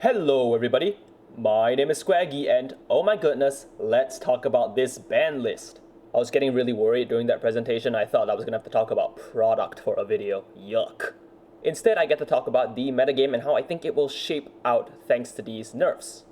Hello everybody, my name is Squaggy and oh my goodness, let's talk about this ban list. I was getting really worried during that presentation. I thought I was gonna have to talk about product for a video. Yuck. Instead, I get to talk about the metagame and how I think it will shape out thanks to these nerfs.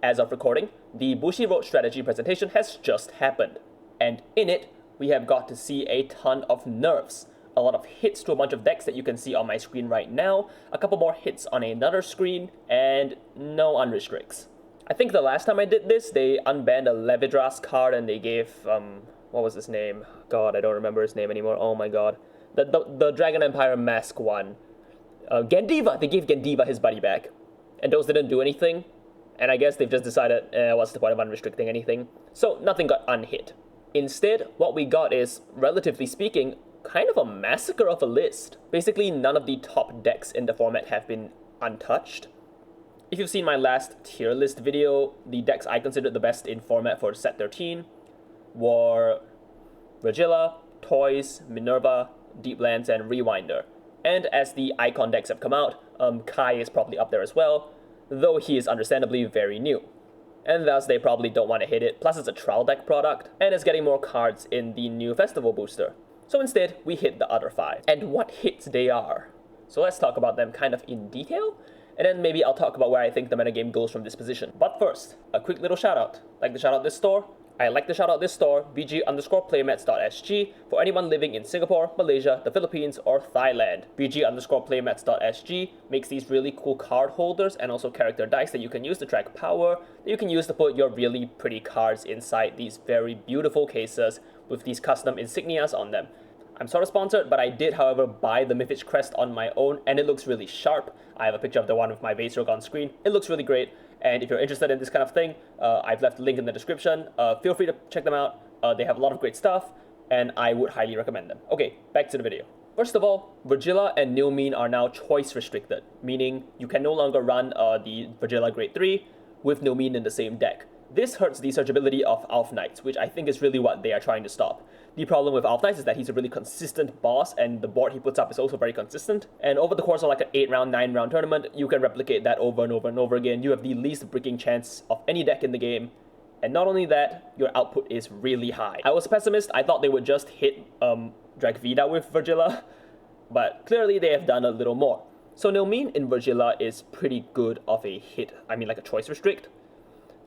As of recording, the Bushiroad strategy presentation has just happened, and in it, we have got to see a ton of nerfs. A lot of hits to a bunch of decks that you can see on my screen right now, a couple more hits on another screen, and no unrestricts. I think the last time I did this, they unbanned a Levidras card and they gave, what was his name? God, I don't remember his name anymore, oh my god. The Dragon Empire Mask one. Gandiva! They gave Gandiva his buddy back. And those didn't do anything, and I guess they've just decided, what's the point of unrestricting anything? So nothing got unhit. Instead, what we got is, relatively speaking, kind of a massacre of a list. Basically, none of the top decks in the format have been untouched. If you've seen my last tier list video, the decks I considered the best in format for set 13 were Vyrgilla, Toys, Minerva, Deeplands, and Rewinder. And as the icon decks have come out, Kai is probably up there as well, though he is understandably very new. And thus they probably don't want to hit it, plus it's a trial deck product, and it's getting more cards in the new festival booster. So instead, we hit the other 5. And what hits they are. So let's talk about them kind of in detail, and then maybe I'll talk about where I think the metagame goes from this position. But first, a quick little shout out. Like to shout out this store? I like to shout out this store, bg_playmats.sg, for anyone living in Singapore, Malaysia, the Philippines, or Thailand. bg_playmats.sg makes these really cool card holders and also character dice that you can use to track power, that you can use to put your really pretty cards inside these very beautiful cases with these custom insignias on them. I'm sort of sponsored, but I did, however, buy the Mythisch crest on my own, and it looks really sharp. I have a picture of the one with my Vyrgilla on screen. It looks really great, and if you're interested in this kind of thing, I've left a link in the description. Feel free to check them out. They have a lot of great stuff, and I would highly recommend them. Okay, back to the video. First of all, Vyrgilla and Nilmeen are now choice restricted, meaning you can no longer run the Vyrgilla Grade 3 with Nilmeen in the same deck. This hurts the searchability of Elf Knights, which I think is really what they are trying to stop. The problem with Elf Knights is that he's a really consistent boss, and the board he puts up is also very consistent. And over the course of like an 8-round, 9-round tournament, you can replicate that over and over and over again. You have the least breaking chance of any deck in the game. And not only that, your output is really high. I was a pessimist. I thought they would just hit Dragvida with Vyrgilla, but clearly they have done a little more. So Nilmeen in Vyrgilla is pretty good of a hit. I mean, like a choice restrict.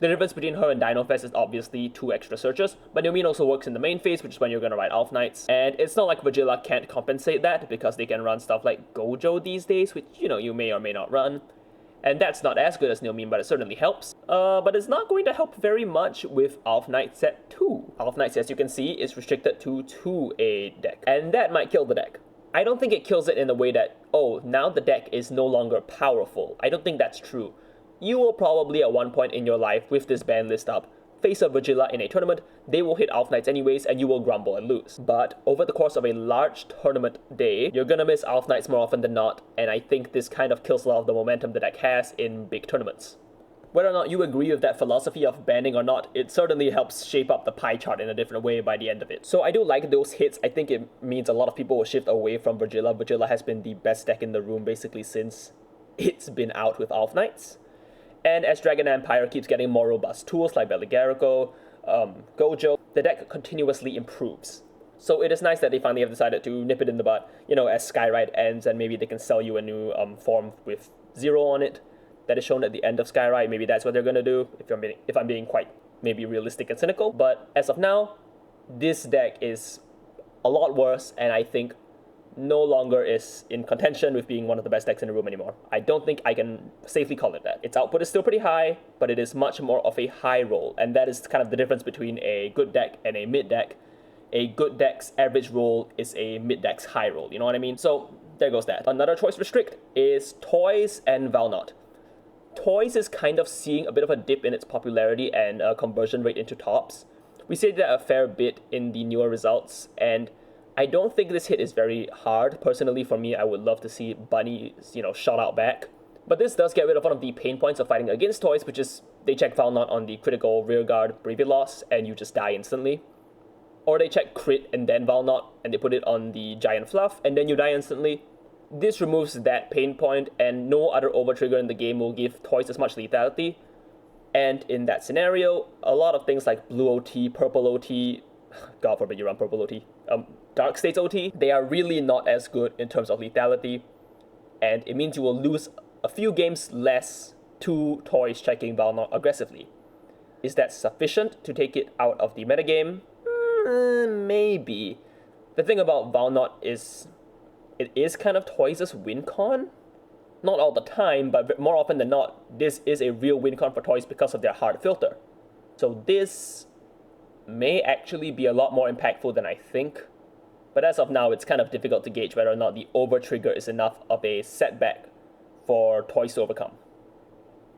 The difference between her and Dino Fest is obviously 2 extra searches, but Nilmeen also works in the main phase, which is when you're gonna ride Elf Knights. And it's not like Vyrgilla can't compensate that, because they can run stuff like Gojo these days, which, you know, you may or may not run. And that's not as good as Nilmeen, but it certainly helps. But it's not going to help very much with Elf Knights set 2. Elf Knights, as you can see, is restricted to 2A deck, and that might kill the deck. I don't think it kills it in the way that, oh, now the deck is no longer powerful. I don't think that's true. You will probably at one point in your life with this ban list up face a Vyrgilla in a tournament. They will hit Elf Knights anyways, and you will grumble and lose. But over the course of a large tournament day, you're gonna miss Elf Knights more often than not, and I think this kind of kills a lot of the momentum the deck has in big tournaments. Whether or not you agree with that philosophy of banning or not, it certainly helps shape up the pie chart in a different way by the end of it. So I do like those hits. I think it means a lot of people will shift away from Vyrgilla. Vyrgilla has been the best deck in the room basically since it's been out with Elf Knights. And as Dragon Empire keeps getting more robust tools like Belligerrico, Gojo, the deck continuously improves. So it is nice that they finally have decided to nip it in the bud, you know, as Skyride ends, and maybe they can sell you a new form with 0 on it that is shown at the end of Skyride. Maybe that's what they're gonna do, if I'm being quite maybe realistic and cynical. But as of now, this deck is a lot worse, and I think no longer is in contention with being one of the best decks in the room anymore. I don't think I can safely call it that. Its output is still pretty high, but it is much more of a high roll, and that is kind of the difference between a good deck and a mid deck. A good deck's average roll is a mid deck's high roll, you know what I mean? So there goes that. Another choice restrict is Toys and Valnot. Toys is kind of seeing a bit of a dip in its popularity and conversion rate into tops. We see that a fair bit in the newer results, and I don't think this hit is very hard. Personally, for me, I would love to see Bunny, you know, shot out back. But this does get rid of one of the pain points of fighting against Toys, which is they check Valnot on the critical rearguard brevet loss, and you just die instantly. Or they check crit and then Valnot, and they put it on the giant fluff, and then you die instantly. this removes that pain point, and no other overtrigger in the game will give twice as much lethality. And in that scenario, a lot of things like blue OT, purple OT, God forbid you run purple OT, dark states OT, they are really not as good in terms of lethality, and it means you will lose a few games less to toys checking Valnot aggressively. Is that sufficient to take it out of the metagame? Maybe. The thing about Valnot is it is kind of toys' win con. Not all the time, but more often than not, this is a real win con for toys because of their hard filter. So this may actually be a lot more impactful than I think. But as of now, it's kind of difficult to gauge whether or not the overtrigger is enough of a setback for toys to overcome.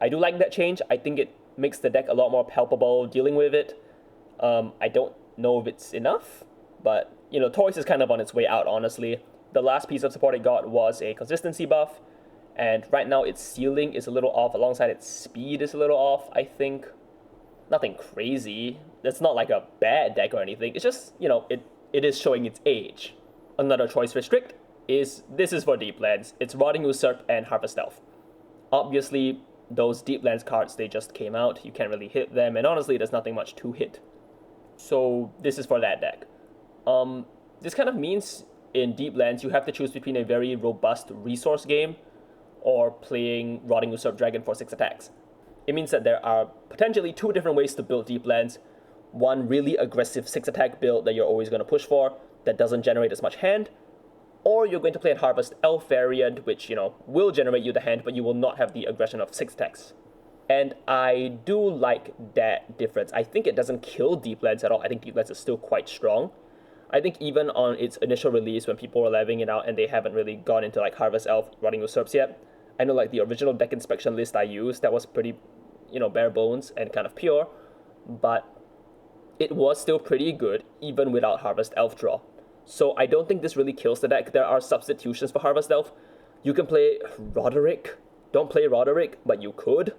I do like that change. I think it makes the deck a lot more palpable dealing with it. I don't know if it's enough, but you know, toys is kind of on its way out, honestly. The last piece of support it got was a consistency buff, and right now its ceiling is a little off alongside its speed is a little off, I think. Nothing crazy. It's not like a bad deck or anything. It's just, you know, it is showing its age. Another choice restrict is, this is for Deeplands. It's Rotting Usurp and Harvest Elf. Obviously, those Deeplands cards, they just came out. You can't really hit them, and honestly, there's nothing much to hit. So this is for that deck. This kind of means in Deeplands, you have to choose between a very robust resource game or playing Rotting Usurp Dragon for 6 attacks. It means that there are potentially 2 different ways to build Deeplands. One really aggressive 6-attack build that you're always going to push for, that doesn't generate as much hand, or you're going to play a Harvest Elf variant, which, you know, will generate you the hand, but you will not have the aggression of 6 attacks. And I do like that difference. I think it doesn't kill Deeplands at all. I think Deeplands is still quite strong. I think even on its initial release, when people were leveling it out and they haven't really gone into like Harvest Elf, Rotting Usurps yet, I know like the original deck inspection list I used, that was pretty, you know, bare bones and kind of pure, but it was still pretty good even without Harvest Elf draw. So I don't think this really kills the deck. There are substitutions for Harvest Elf. You can play Roderick. Don't play Roderick, but you could.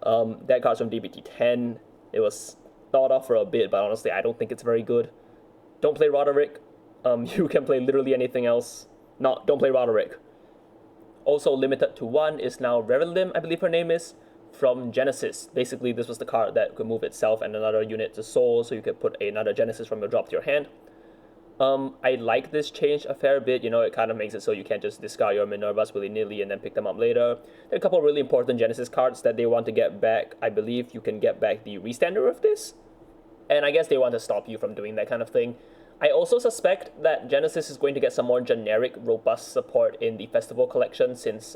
That card's from DBT 10. It was thought of for a bit, but honestly, I don't think it's very good. Don't play Roderick. You can play literally anything else. No, don't play Roderick. Also limited to 1 is now Revelim, I believe her name is, from Genesis. Basically, this was the card that could move itself and another unit to soul, so you could put another Genesis from your drop to your hand. I like this change a fair bit. You know, it kind of makes it so you can't just discard your Minervas willy-nilly and then pick them up later. There are a couple of really important Genesis cards that they want to get back. I believe you can get back the Restander of this, and I guess they want to stop you from doing that kind of thing. I also suspect that Genesis is going to get some more generic, robust support in the Festival collection, since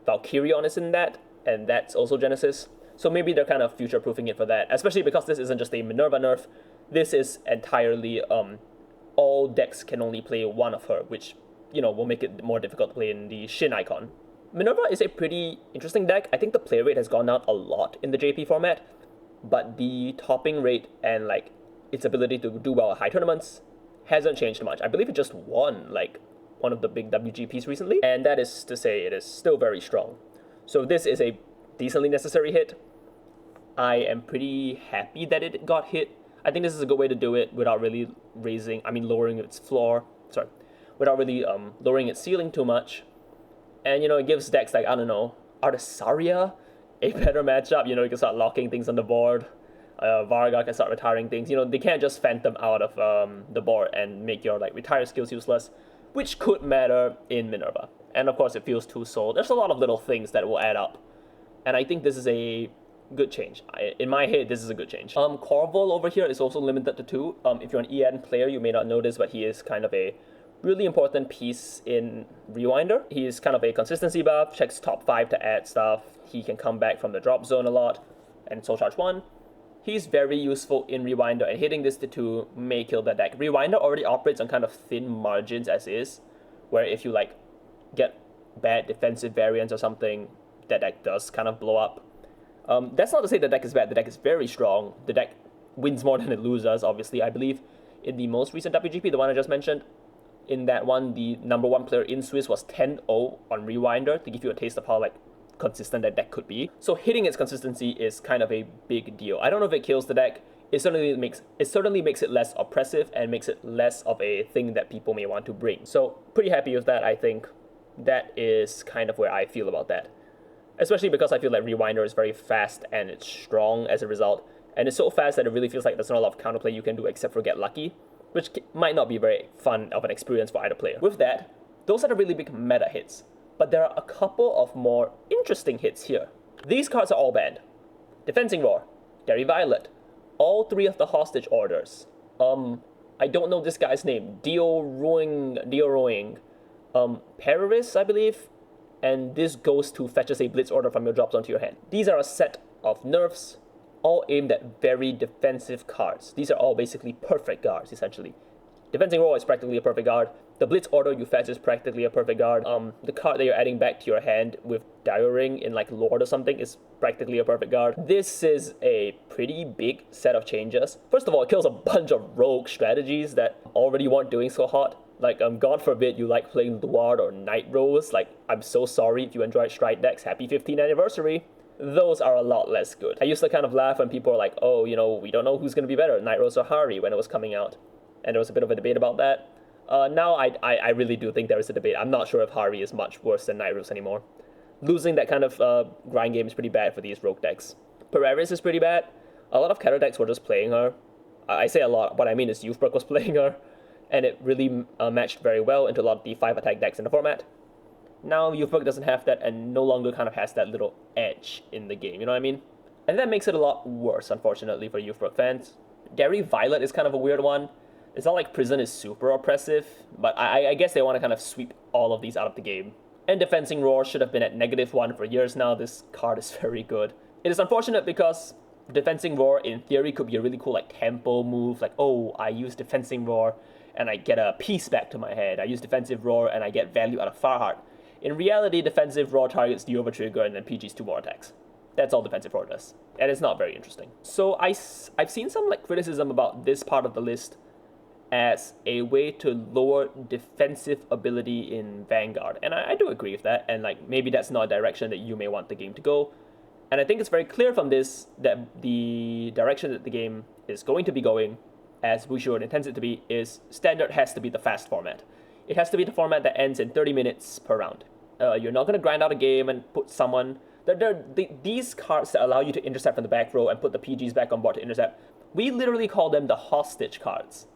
Valkyrion is in that, and that's also Genesis. So maybe they're kind of future-proofing it for that, especially because this isn't just a Minerva nerf. This is entirely all decks can only play one of her, which, you know, will make it more difficult to play in the Shin icon. Minerva is a pretty interesting deck. I think the play rate has gone down a lot in the JP format, but the topping rate and like its ability to do well at high tournaments hasn't changed much. I believe it just won like one of the big WGPs recently, and that is to say it is still very strong. So this is a decently necessary hit. I am pretty happy that it got hit. I think this is a good way to do it without really lowering its floor, without really lowering its ceiling too much. And, you know, it gives decks like, I don't know, Artisaria a better matchup. You know, you can start locking things on the board. Varga can start retiring things. You know, they can't just phantom out of the board and make your like retire skills useless, which could matter in Minerva. And of course, it feels too soul. There's a lot of little things that will add up, and I think this is a good change. In my head, this is a good change. Corval over here is also limited to 2. If you're an EN player, you may not know this, but he is kind of a really important piece in Rewinder. He is kind of a consistency buff, checks top 5 to add stuff. He can come back from the drop zone a lot, and Soul Charge 1. He's very useful in Rewinder, and hitting this to 2 may kill the deck. Rewinder already operates on kind of thin margins as is, where if you like get bad defensive variants or something, that deck does kind of blow up. That's not to say the deck is bad. The deck is very strong. The deck wins more than it loses, obviously. I believe in the most recent WGP, the one I just mentioned, in that one, the number 1 player in Swiss was 10-0 on Rewinder, to give you a taste of how like consistent that deck could be. So hitting its consistency is kind of a big deal. I don't know if it kills the deck. it certainly makes it less oppressive and makes it less of a thing that people may want to bring. So pretty happy with that. I think that is kind of where I feel about that. Especially because I feel like Rewinder is very fast and it's strong as a result. And it's so fast that it really feels like there's not a lot of counterplay you can do except for get lucky, which might not be very fun of an experience for either player. With that, those are the really big meta hits. But there are a couple of more interesting hits here. These cards are all banned. Defensing Roar, Derry Violet, all three of the hostage orders. I don't know this guy's name. Dioroing. Pararis, I believe. And this goes to fetches a Blitz order from your drops onto your hand. These are a set of nerfs, all aimed at very defensive cards. These are all basically perfect guards, essentially. Defensing Roar is practically a perfect guard. The Blitz order you fetch is practically a perfect guard. The card that you're adding back to your hand with Diaring in like Lord or something is practically a perfect guard. This is a pretty big set of changes. First of all, it kills a bunch of rogue strategies that already weren't doing so hot. Like, God forbid you like playing Luard or Night Rose. Like, I'm so sorry if you enjoyed Stride decks. Happy 15th anniversary. Those are a lot less good. I used to kind of laugh when people were like, oh, you know, we don't know who's going to be better, Night Rose or Hari, when it was coming out. And there was a bit of a debate about that. Now I really do think there is a debate. I'm not sure if Hari is much worse than Night Rose anymore. Losing that kind of grind game is pretty bad for these rogue decks. Pararis is pretty bad. A lot of Keter decks were just playing her. I say a lot, what I mean is Youthbrook was playing her. And it really matched very well into a lot of the 5 attack decks in the format. Now Youthbrook doesn't have that and no longer kind of has that little edge in the game, you know what I mean? And that makes it a lot worse, unfortunately, for Youthbrook fans. Derry Violet is kind of a weird one. It's not like Prison is super oppressive, but I guess they want to kind of sweep all of these out of the game. And Defensing Roar should have been at -1 for years now. This card is very good. It is unfortunate because Defensing Roar, in theory, could be a really cool like tempo move. Like, oh, I use Defensing Roar and I get a piece back to my head. I use Defensive Roar and I get value out of Farheart. In reality, Defensive Roar targets the Overtrigger and then PG's 2 more attacks. That's all Defensive Roar does. And it's not very interesting. So I've seen some like criticism about this part of the list as a way to lower defensive ability in Vanguard. And I do agree with that, and like maybe that's not a direction that you may want the game to go. And I think it's very clear from this that the direction that the game is going to be going, as Bushiroad intends it to be, is Standard has to be the fast format. It has to be the format that ends in 30 minutes per round. You're not going to grind out a game and put someone... These cards that allow you to intercept from the back row and put the PGs back on board to intercept, we literally call them the hostage cards.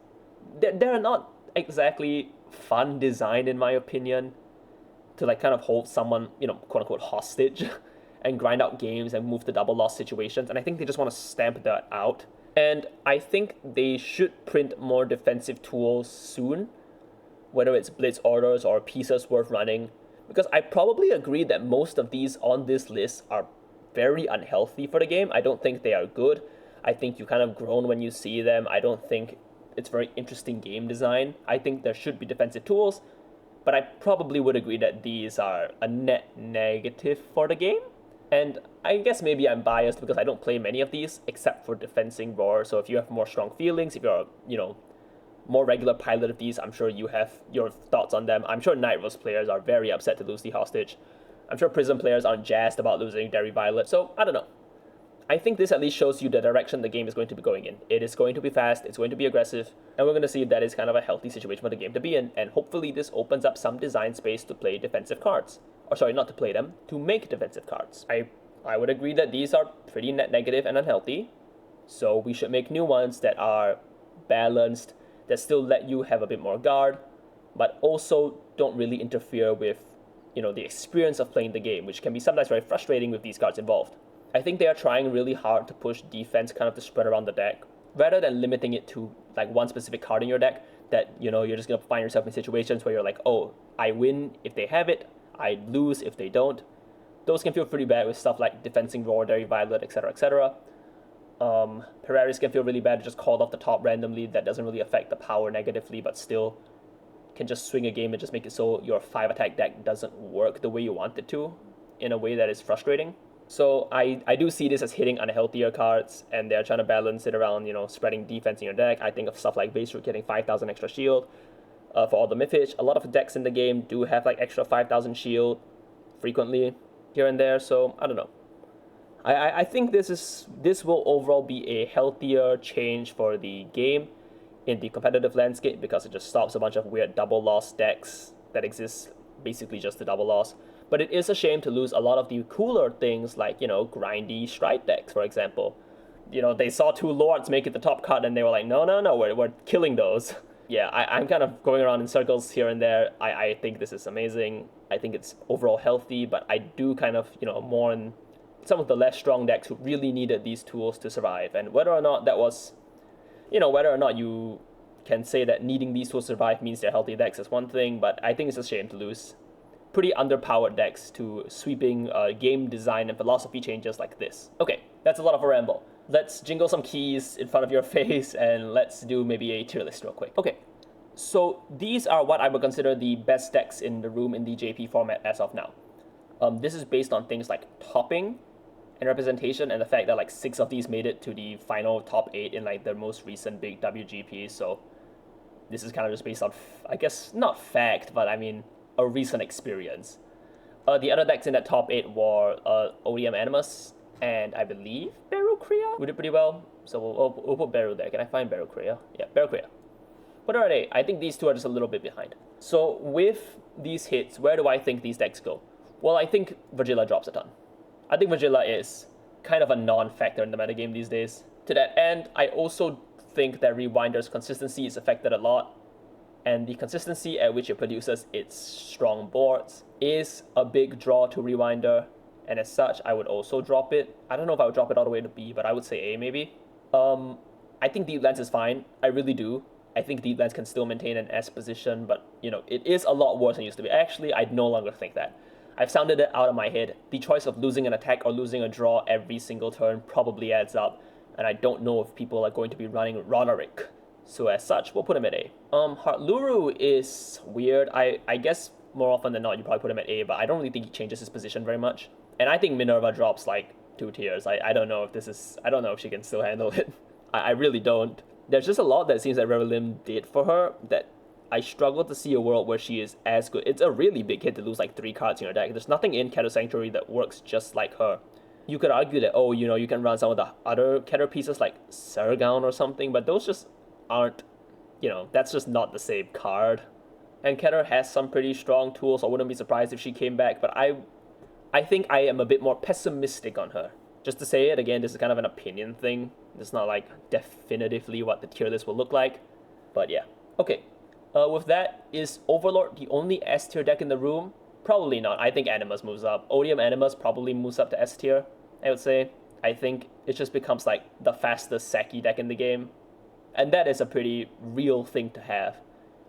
They're not exactly fun design, in my opinion, to like kind of hold someone, you know, quote unquote hostage and grind out games and move to double loss situations. And I think they just want to stamp that out. And I think they should print more defensive tools soon, whether it's blitz orders or pieces worth running, because I probably agree that most of these on this list are very unhealthy for the game. I don't think they are good. I think you kind of groan when you see them. I don't think it's very interesting game design. I think there should be defensive tools, but I probably would agree that these are a net negative for the game. And I guess maybe I'm biased because I don't play many of these except for Defensing Roar. So if you have more strong feelings, if you're, you know, more regular pilot of these, I'm sure you have your thoughts on them. I'm sure Night Rose players are very upset to lose the hostage. I'm sure Prism players aren't jazzed about losing Derry Violet. So I don't know. I think this at least shows you the direction the game is going to be going in. It is going to be fast, it's going to be aggressive, and we're going to see that is kind of a healthy situation for the game to be in, and hopefully this opens up some design space to play defensive cards. Or sorry, not to play them, to make defensive cards. I would agree that these are pretty net negative and unhealthy, so we should make new ones that are balanced, that still let you have a bit more guard, but also don't really interfere with, you know, the experience of playing the game, which can be sometimes very frustrating with these cards involved. I think they are trying really hard to push defense kind of to spread around the deck, rather than limiting it to like one specific card in your deck that, you know, you're just going to find yourself in situations where you're like, oh, I win if they have it, I lose if they don't. Those can feel pretty bad with stuff like Defensing Roar, Derry Violet, etc., etc. Pararis can feel really bad to just call off the top randomly. That doesn't really affect the power negatively, but still can just swing a game and just make it so your 5 attack deck doesn't work the way you want it to, in a way that is frustrating. So I do see this as hitting unhealthier cards, and they're trying to balance it around, you know, spreading defense in your deck. I think of stuff like Vyrgilla getting 5,000 extra shield for all the Mythisch. A lot of decks in the game do have like extra 5,000 shield frequently here and there, so I don't know. I think this will overall be a healthier change for the game in the competitive landscape because it just stops a bunch of weird double loss decks that exist, basically just the double loss. But it is a shame to lose a lot of the cooler things like, grindy stride decks, for example. They saw two lords make it the top cut and they were like, no, we're killing those. Yeah, I'm kind of going around in circles here and there. I think this is amazing. I think it's overall healthy, but I do kind of, mourn some of the less strong decks who really needed these tools to survive. And whether or not that was, whether or not you can say that needing these tools to survive means they're healthy decks is one thing, but I think it's a shame to lose pretty underpowered decks to sweeping game design and philosophy changes like this. Okay, that's a lot of a ramble. Let's jingle some keys in front of your face and let's do maybe a tier list real quick. Okay, so these are what I would consider the best decks in the room in the JP format as of now. This is based on things like topping and representation and the fact that like 6 of these made it to the final top 8 in like the most recent big WGP, so this is kind of just based on, I guess, not fact, but I mean, a recent experience. The other decks in that top 8 were ODM Animus and I believe Barrowcrea. We did pretty well, so we'll put Barrow there. Can I find Barrowcrea? Yeah, Barrowcrea. But alright, I think these two are just a little bit behind. So with these hits, where do I think these decks go? Well, I think Vyrgilla drops a ton. I think Vyrgilla is kind of a non-factor in the metagame these days. To that end, I also think that Rewinder's consistency is affected a lot, and the consistency at which it produces its strong boards is a big draw to Rewinder, and as such, I would also drop it. I don't know if I would drop it all the way to B, but I would say A maybe. I think Deeplands is fine. I really do. I think Deeplands can still maintain an S position, but, it is a lot worse than it used to be. Actually, I no longer think that. I've sounded it out of my head. The choice of losing an attack or losing a draw every single turn probably adds up, and I don't know if people are going to be running Roderick. So as such, we'll put him at A. Heartluru is weird. I guess more often than not, you probably put him at A, but I don't really think he changes his position very much. And I think Minerva drops like 2 tiers. I don't know if she can still handle it. I really don't. There's just a lot that seems that Revelim did for her that I struggle to see a world where she is as good. It's a really big hit to lose like 3 cards in your deck. There's nothing in Kettle Sanctuary that works just like her. You could argue that, you can run some of the other Kettle pieces like Sargon or something, but those just aren't, that's just not the same card. And Kettle has some pretty strong tools. I wouldn't be surprised if she came back, but I think I am a bit more pessimistic on her. Just to say it, again, this is kind of an opinion thing. It's not like definitively what the tier list will look like, but yeah. Okay. With that, is Overlord the only S tier deck in the room? Probably not. I think Animus moves up. Odium Animus probably moves up to S tier, I would say. I think it just becomes like the fastest Saki deck in the game. And that is a pretty real thing to have.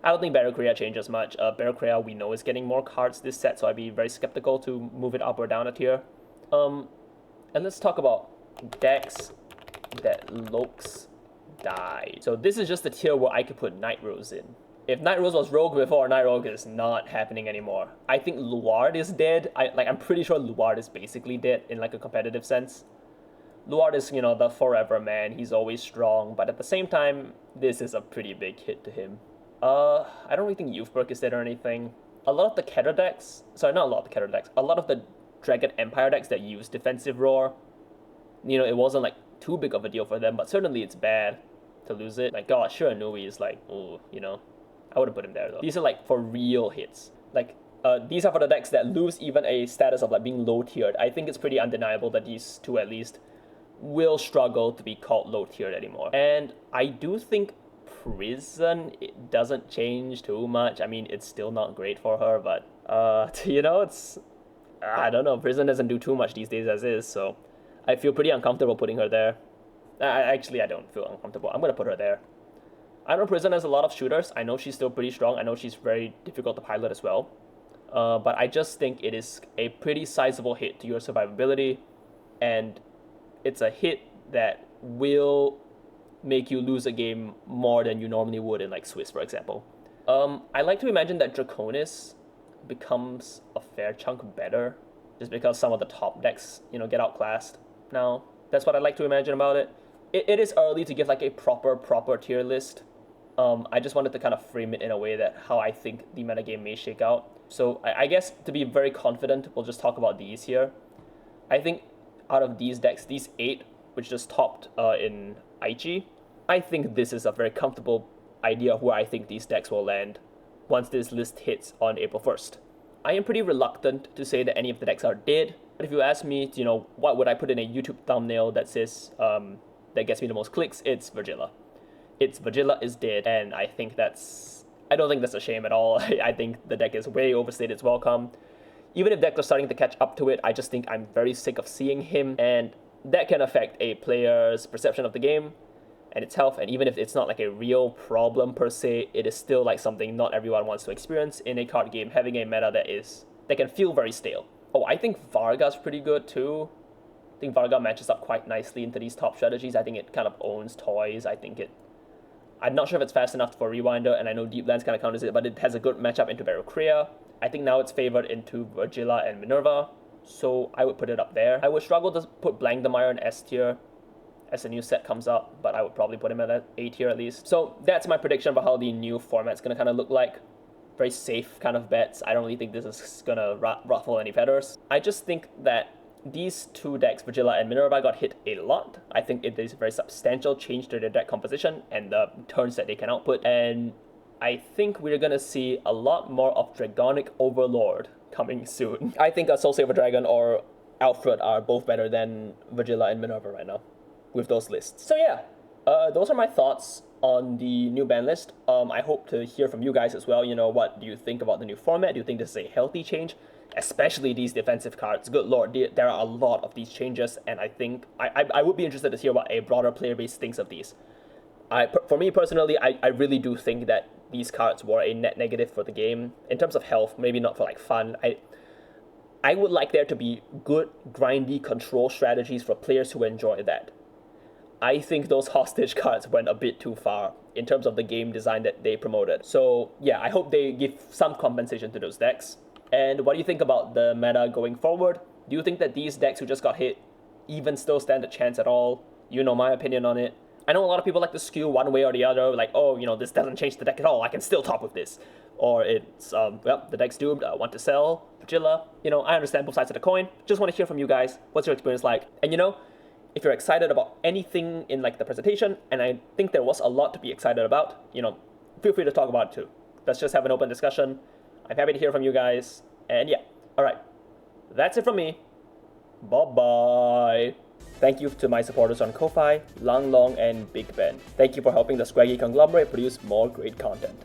I don't think Barrowcrea changes much. Barrowcrea we know is getting more cards this set, so I'd be very skeptical to move it up or down a tier. And let's talk about decks that Lokes die. So this is just the tier where I could put Night Rose in. If Night Rose was Rogue before, Night Rogue is not happening anymore. I think Luard is dead. I'm pretty sure Luard is basically dead in like a competitive sense. Luard is, the forever man. He's always strong, but at the same time, this is a pretty big hit to him. I don't really think Youthberg is dead or anything. A lot of the Keter decks, sorry, not a lot of the Keter decks, a lot of the Dragon Empire decks that use defensive roar, it wasn't like too big of a deal for them, but certainly it's bad to lose it. Like, gosh, sure, Nui is like, ooh, I wouldn't put him there though. These are like for real hits. Like, these are for the decks that lose even a status of like being low tiered. I think it's pretty undeniable that these two at least will struggle to be called low tiered anymore. And I do think Prison, it doesn't change too much. I mean, it's still not great for her, but it's, I don't know, Prison doesn't do too much these days as is, so I feel pretty uncomfortable putting her there. Actually, I don't feel uncomfortable. I'm gonna put her there. I know Prison has a lot of shooters. I know she's still pretty strong. I know she's very difficult to pilot as well. But I just think it is a pretty sizable hit to your survivability, and it's a hit that will make you lose a game more than you normally would in like Swiss, for example. I like to imagine that Draconis becomes a fair chunk better just because some of the top decks, get outclassed now. That's what I like to imagine about it. It is early to give like a proper tier list. I just wanted to kind of frame it in a way that how I think the metagame may shake out. So I guess to be very confident, we'll just talk about these here. I think out of these decks, these 8, which just topped in Aichi, I think this is a very comfortable idea of where I think these decks will land once this list hits on April 1st. I am pretty reluctant to say that any of the decks are dead, but if you ask me, you know, what would I put in a YouTube thumbnail that says, that gets me the most clicks, it's Vyrgilla. It's Vyrgilla is dead, and I don't think that's a shame at all. I think the deck is way overstayed its welcome. Even if decks are starting to catch up to it, I just think I'm very sick of seeing him, and that can affect a player's perception of the game and its health, and even if it's not like a real problem per se, it is still like something not everyone wants to experience in a card game, having a meta that can feel very stale. Oh, I think Varga's pretty good too. I think Varga matches up quite nicely into these top strategies. I think it kind of owns toys. I'm not sure if it's fast enough for Rewinder, and I know Deeplands kind of counters it, but it has a good matchup into Verocrea. I think now it's favored into Vyrgilla and Minerva, so I would put it up there. I would struggle to put Blankdemire in S tier as a new set comes up, but I would probably put him at A tier at least. So that's my prediction about how the new format's gonna kind of look like. Very safe kind of bets. I don't really think this is gonna ruffle any feathers. I just think that these two decks, Vyrgilla and Minerva, got hit a lot. I think it is a very substantial change to their deck composition and the turns that they can output, and I think we're gonna see a lot more of Dragonic Overlord coming soon. I think a Soul Saver Dragon or Alfred are both better than Vyrgilla and Minerva right now with those lists. So yeah, those are my thoughts on the new ban list. I hope to hear from you guys as well. You know, what do you think about the new format? Do you think this is a healthy change? Especially these defensive cards. Good lord, there are a lot of these changes, and I think I would be interested to hear what a broader player base thinks of these. For me personally, I really do think that these cards were a net negative for the game. In terms of health, maybe not for like fun. I would like there to be good, grindy control strategies for players who enjoy that. I think those hostage cards went a bit too far in terms of the game design that they promoted. So yeah, I hope they give some compensation to those decks. And what do you think about the meta going forward? Do you think that these decks who just got hit even still stand a chance at all? You know my opinion on it. I know a lot of people like to skew one way or the other, like, oh, you know, this doesn't change the deck at all, I can still top with this. Or it's, well, the deck's doomed, want to sell, Vyrgilla. You know, I understand both sides of the coin. Just want to hear from you guys. What's your experience like? And you know, if you're excited about anything in like the presentation, and I think there was a lot to be excited about, you know, feel free to talk about it too. Let's just have an open discussion. I'm happy to hear from you guys. And yeah, alright. That's it from me. Bye-bye. Thank you to my supporters on Ko-Fi, Lang Long, and Big Ben. Thank you for helping the Swaggy conglomerate produce more great content.